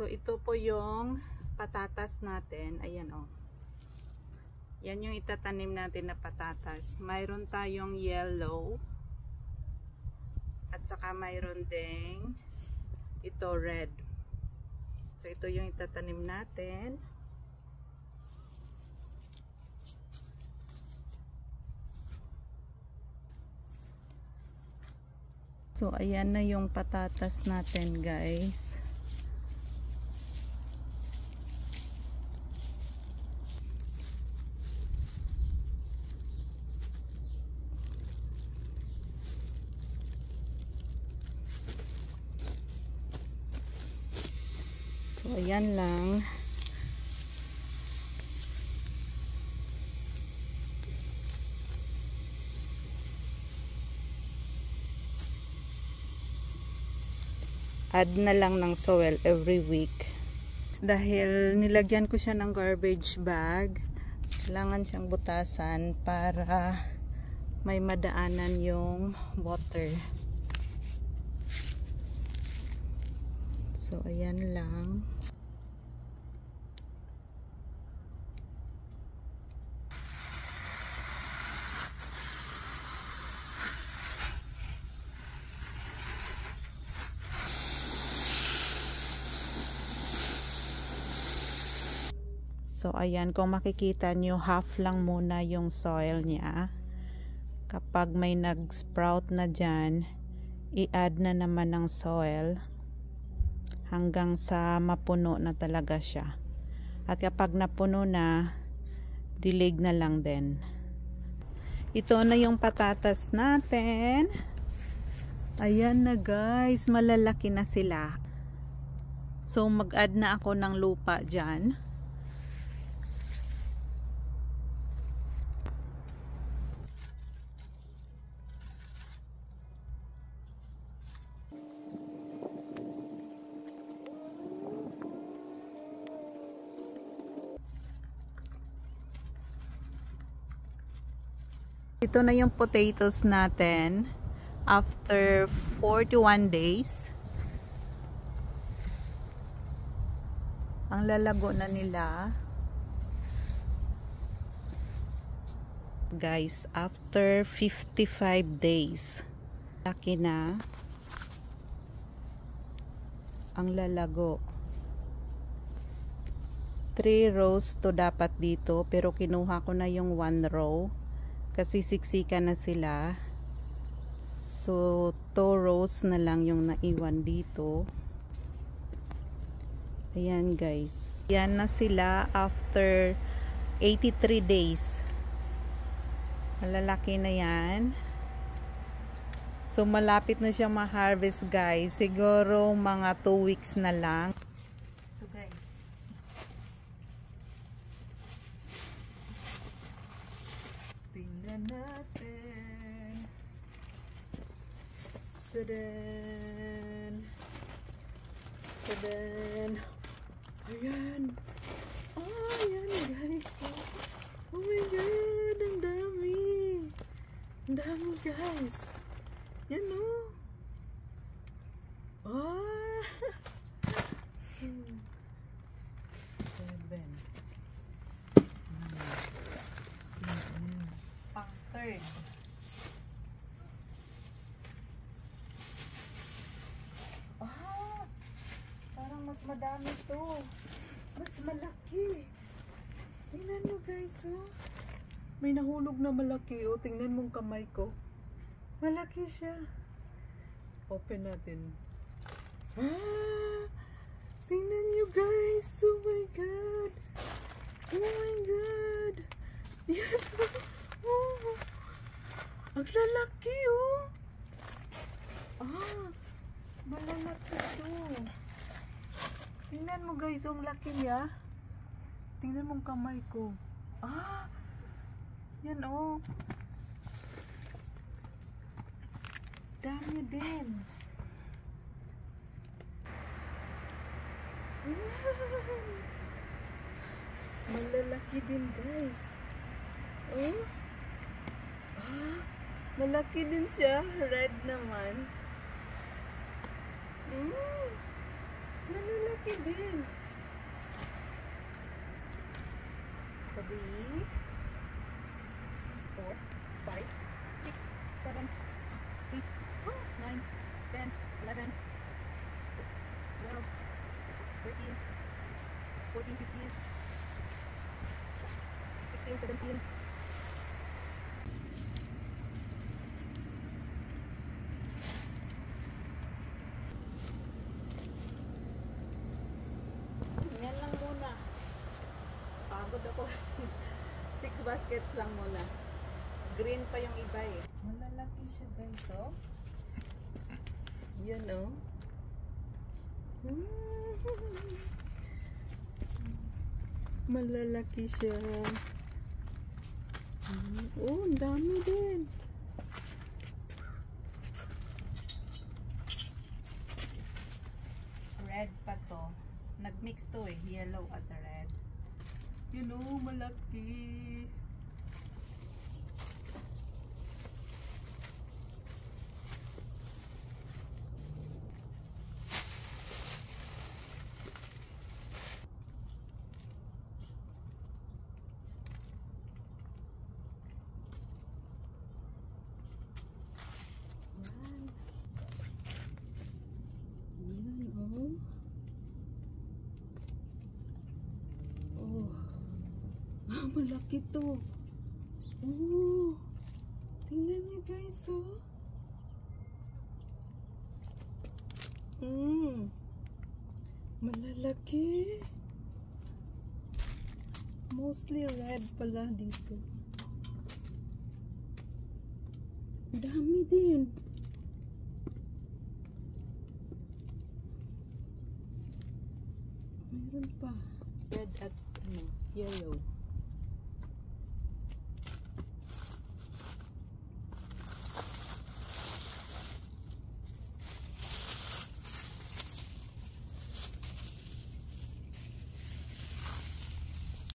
So ito po yung patatas natin. Ayan o. Yan yung itatanim natin na patatas. Mayroon tayong yellow. At saka mayroon ding ito red. So ito yung itatanim natin. So ayan na yung patatas natin, guys. So ayan lang. Add na lang ng soil every week. Dahil nilagyan ko siya ng garbage bag, kailangan siyang butasan para may madaanan yung water. So ayan lang. So ayan, kung makikita nyo, half lang muna yung soil niya. Kapag may nag-sprout na dyan, i-add na naman ng soil hanggang sa mapuno na talaga siya. At kapag napuno na, dilig na lang din. Ito na yung patatas natin. Ayan na, guys, malalaki na sila. So mag-add na ako ng lupa dyan. Ito na yung potatoes natin after 41 days. Ang lalago na nila. Guys, after 55 days. Laki na. Ang lalago. 3 rows to dapat dito, pero kinuha ko na yung 1 row. Kasi siksikan na sila. So 2 rows na lang yung naiwan dito. Ayan, guys. Yan na sila after 83 days. Malalaki na yan. So malapit na siya ma-harvest, guys. Siguro mga 2 weeks na lang. So guys, tingnan natin. Sadan. Sadan. Ayan. Oh, ayan, guys. Oh my God, ang dami. Ang dami, guys. Yan, oh. Oh. 7. Pang third. Ah, parang mas madami to. Mas malaki. Tingnan mo, guys, oh. May nahulog na malaki, oh. Tingnan mo ang kamay ko. Malaki siya. Open natin. Ah, tingnan nyo, guys. Oh my God. Oh my God. Yan. Oh. Ang lalaki, oh. Ah, malalaki to. Tingnan mo, guys. Ang laki niya. Tingnan mo ang kamay ko. Ah, yan, oh. Dami din. Malalaki din, guys. Oh. Ah, malaki din siya. Red naman. Malalaki Malaki din. 3, 4, 5, 6, 7, 8, 9, 10, 11, 12, 13, 14, 15, 16, 17. Yan lang muna. Pagod ako. 6 baskets lang muna. Green pa yung iba eh. Malalaki siya guys, oh. Yan, oh. Malalaki siya. Oh, ang dami din. Red pa to. Nag-mix to eh. Yellow at the red. You know, malaki. Malaki to. Oh, tingnan niyo guys, oh. Malalaki. Mostly red pala dito. Dami din. Mayroon pa. Red at yellow.